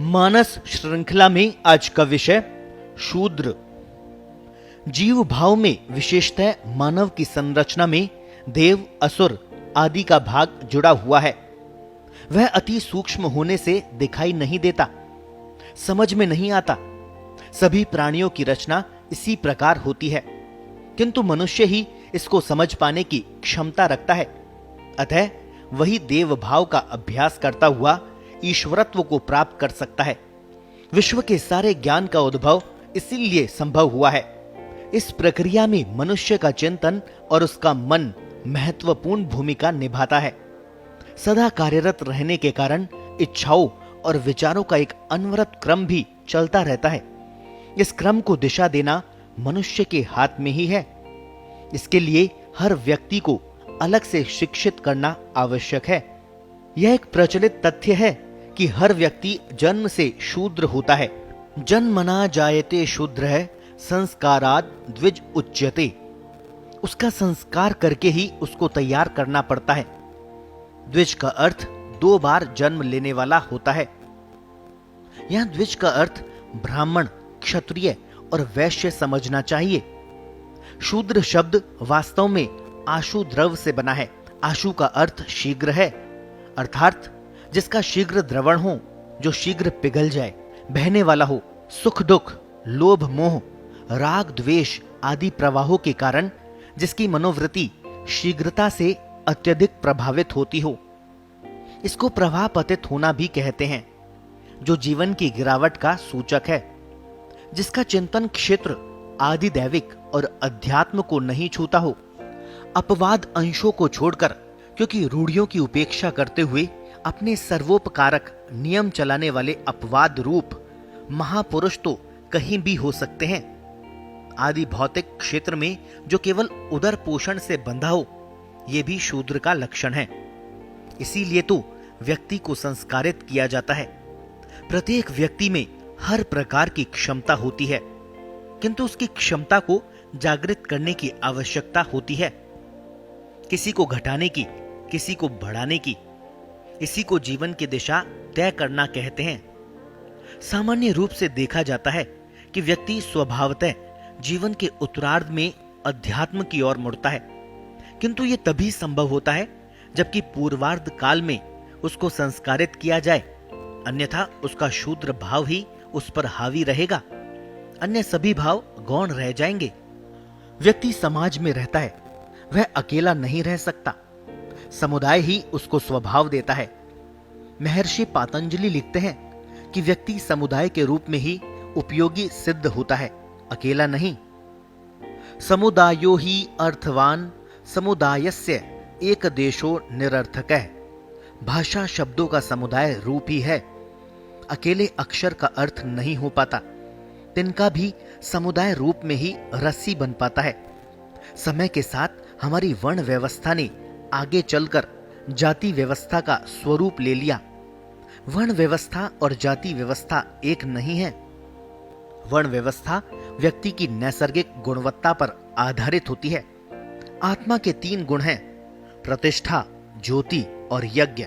मानस श्रृंखला में आज का विषय शूद्र। जीव भाव में विशेषतः मानव की संरचना में देव, असुर आदि का भाग जुड़ा हुआ है। वह अति सूक्ष्म होने से दिखाई नहीं देता, समझ में नहीं आता। सभी प्राणियों की रचना इसी प्रकार होती है, किंतु मनुष्य ही इसको समझ पाने की क्षमता रखता है। अतः वही देव भाव का अभ्यास करता हुआ ईश्वरत्व को प्राप्त कर सकता है। विश्व के सारे ज्ञान का उद्भव इसीलिए संभव हुआ है। इस प्रक्रिया में मनुष्य का चिंतन और उसका मन महत्वपूर्ण भूमिका निभाता है। सदा कार्यरत रहने के कारण इच्छाओं और विचारों का एक अनवरत क्रम भी चलता रहता है। इस क्रम को दिशा देना मनुष्य के हाथ में ही है। इसके लिए हर व्यक्ति को अलग से शिक्षित करना आवश्यक है। यह एक प्रचलित तथ्य है कि हर व्यक्ति जन्म से शूद्र होता है। जन्मना जायते शूद्रः संस्काराद द्विज उच्यते। उसका संस्कार करके ही उसको तैयार करना पड़ता है। द्विज का अर्थ 2 बार जन्म लेने वाला होता है। यहां द्विज का अर्थ ब्राह्मण, क्षत्रिय और वैश्य समझना चाहिए। शूद्र शब्द वास्तव में आशु द्रव से बना है। आशु का अर्थ शीघ्र है, अर्थात जिसका शीघ्र द्रवण हो, जो शीघ्र पिघल जाए, बहने वाला हो। सुख दुख, लोभ मोह, राग द्वेष आदि प्रवाहों के कारण जिसकी मनोवृत्ति शीघ्रता से अत्यधिक प्रभावित होती हो, इसको प्रवाह पतित होना भी कहते हैं, जो जीवन की गिरावट का सूचक है। जिसका चिंतन क्षेत्र आदि दैविक और अध्यात्म को नहीं छूता हो, अपवाद अंशों को छोड़कर, क्योंकि रूढ़ियों की उपेक्षा करते हुए अपने सर्वोपकारक नियम चलाने वाले अपवाद रूप महापुरुष तो कहीं भी हो सकते हैं। आदि भौतिक क्षेत्र में जो केवल उदर पोषण से बंधा हो, यह भी शूद्र का लक्षण है। इसीलिए तो व्यक्ति को संस्कारित किया जाता है। प्रत्येक व्यक्ति में हर प्रकार की क्षमता होती है, किंतु उसकी क्षमता को जागृत करने की आवश्यकता होती है। किसी को घटाने की, किसी को बढ़ाने की। इसी को जीवन की दिशा तय करना कहते हैं। सामान्य रूप से देखा जाता है कि व्यक्ति स्वभावतः जीवन के उत्तरार्ध में अध्यात्म की ओर मुड़ता है, किंतु यह तभी संभव होता है जबकि पूर्वार्ध काल में उसको संस्कारित किया जाए, अन्यथा उसका शूद्र भाव ही उस पर हावी रहेगा। अन्य सभी भाव गौण रह जाएंगे। व्यक्ति समाज में रहता है, वह अकेला नहीं रह सकता। समुदाय ही उसको स्वभाव देता है। महर्षि पातंजलि लिखते हैं कि व्यक्ति समुदाय के रूप में ही उपयोगी सिद्ध होता है, अकेला नहीं। समुदायो ही अर्थवान समुदायस्य एक देशो निरर्थकः। भाषा शब्दों का समुदाय रूप ही है, अकेले अक्षर का अर्थ नहीं हो पाता। तिनका भी समुदाय रूप में ही रस्सी बन पाता है। समय के साथ हमारी वर्ण व्यवस्था ने आगे चलकर जाति व्यवस्था का स्वरूप ले लिया। वर्ण व्यवस्था और जाति व्यवस्था एक नहीं है। वर्ण व्यवस्था व्यक्ति की नैसर्गिक गुणवत्ता पर आधारित होती है। आत्मा के 3 गुण हैं, प्रतिष्ठा, ज्योति और यज्ञ।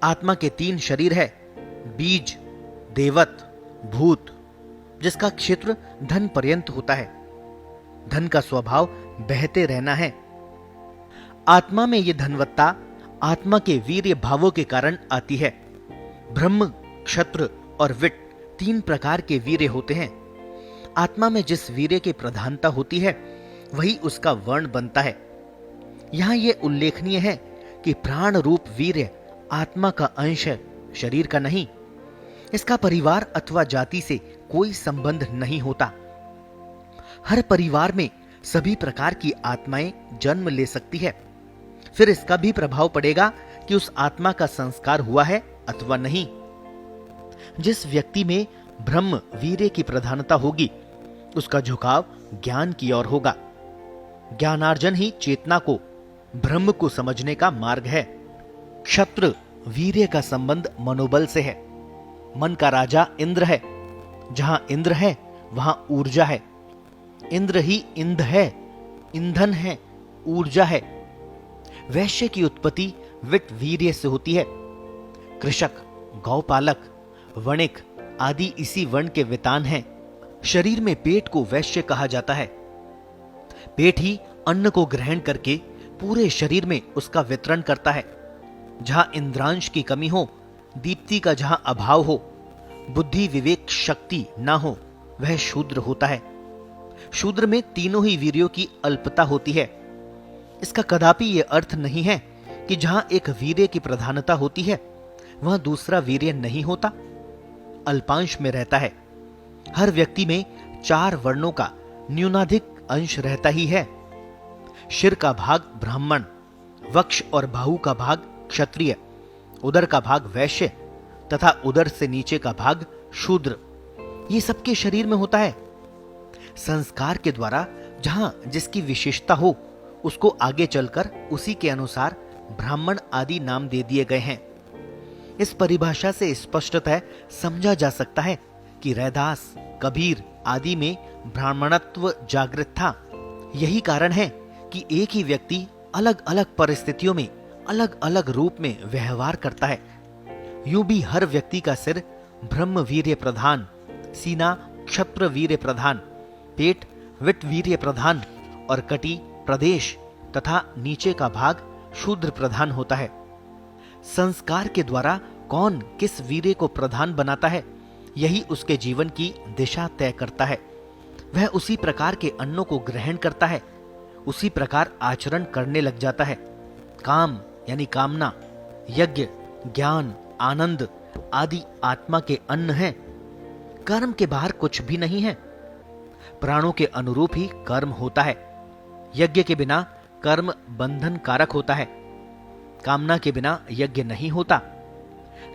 आत्मा के 3 शरीर है, बीज, देवत, भूत, जिसका क्षेत्र धन पर्यंत होता है। धन का स्वभाव बहते रहना है। आत्मा में यह धनवत्ता आत्मा के वीर्य भावों के कारण आती है। ब्रह्म, क्षत्र और विट 3 प्रकार के वीर्य होते हैं। आत्मा में जिस वीर्य की प्रधानता होती है, वही उसका वर्ण बनता है। यहां यह उल्लेखनीय है कि प्राण रूप वीर्य आत्मा का अंश है, शरीर का नहीं। इसका परिवार अथवा जाति से कोई संबंध नहीं होता। हर परिवार में सभी प्रकार की आत्माएं जन्म ले सकती है। फिर इसका भी प्रभाव पड़ेगा कि उस आत्मा का संस्कार हुआ है अथवा नहीं। जिस व्यक्ति में ब्रह्म वीर्य की प्रधानता होगी, उसका झुकाव ज्ञान की ओर होगा। ज्ञानार्जन ही चेतना को, ब्रह्म को समझने का मार्ग है। क्षत्र वीर्य का संबंध मनोबल से है। मन का राजा इंद्र है। जहां इंद्र है, वहां ऊर्जा है। इंद्र ही इंध है, ईंधन है, ऊर्जा है। वैश्य की उत्पत्ति विट वीर्य से होती है। कृषक, गौपालक, वणिक आदि इसी वर्ण के वितान हैं। शरीर में पेट को वैश्य कहा जाता है। पेट ही अन्न को ग्रहण करके पूरे शरीर में उसका वितरण करता है। जहां इंद्रांश की कमी हो, दीप्ति का जहां अभाव हो, बुद्धि विवेक शक्ति ना हो, वह शूद्र होता है। शूद्र में तीनों ही वीर्यों की अल्पता होती है। इसका कदापि यह अर्थ नहीं है कि जहां एक वीर्य की प्रधानता होती है वहां दूसरा वीर्य नहीं होता, अल्पांश में रहता है। हर व्यक्ति में 4 वर्णों का न्यूनाधिक अंश रहता ही है। शिर का भाग ब्राह्मण, वक्ष और बाहु का भाग क्षत्रिय, उदर का भाग वैश्य तथा उदर से नीचे का भाग शूद्र, ये सबके शरीर में होता है। संस्कार के द्वारा जहां जिसकी विशेषता हो उसको आगे चलकर उसी के अनुसार ब्राह्मण आदि नाम दे दिए गए हैं। इस परिभाषा से स्पष्टतः समझा जा सकता है कि रैदास कबीर आदि में ब्राह्मणत्व जागृत था। यही कारण है कि एक ही व्यक्ति अलग अलग परिस्थितियों में अलग अलग रूप में व्यवहार करता है। यूं भी हर व्यक्ति का सिर ब्रह्म वीर्य प्रधान, सीना क्षत्र वीर्य प्रधान, पेट विट वीर्य प्रधान और कटी प्रदेश तथा नीचे का भाग शूद्र प्रधान होता है। संस्कार के द्वारा कौन किस वीर्य को प्रधान बनाता है, यही उसके जीवन की दिशा तय करता है। वह उसी प्रकार के अन्नों को ग्रहण करता है, उसी प्रकार आचरण करने लग जाता है। काम यानी कामना, यज्ञ, ज्ञान, आनंद आदि आत्मा के अन्न हैं। कर्म के बाहर कुछ भी नहीं है। प्राणों के अनुरूप ही कर्म होता है। यज्ञ के बिना कर्म बंधन कारक होता है। कामना के बिना यज्ञ नहीं होता।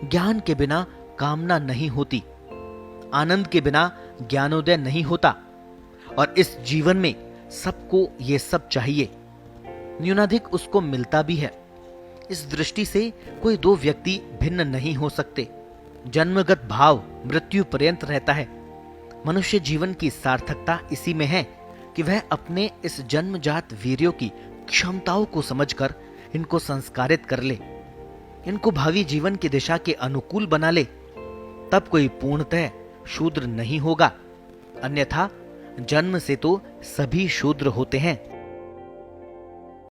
ज्ञान के बिना कामना नहीं होती। आनंद के बिना ज्ञानोदय नहीं होता। और इस जीवन में सबको ये सब चाहिए, न्यूनाधिक उसको मिलता भी है। इस दृष्टि से कोई 2 व्यक्ति भिन्न नहीं हो सकते। जन्मगत भाव मृत्यु पर्यंत रहता है। मनुष्य जीवन की सार्थकता इसी में है कि वह अपने इस जन्मजात वीर्यों की क्षमताओं को समझकर इनको संस्कारित कर ले, इनको भावी जीवन की दिशा के अनुकूल बना ले। तब कोई पूर्णतः शूद्र नहीं होगा। अन्यथा जन्म से तो सभी शूद्र होते हैं।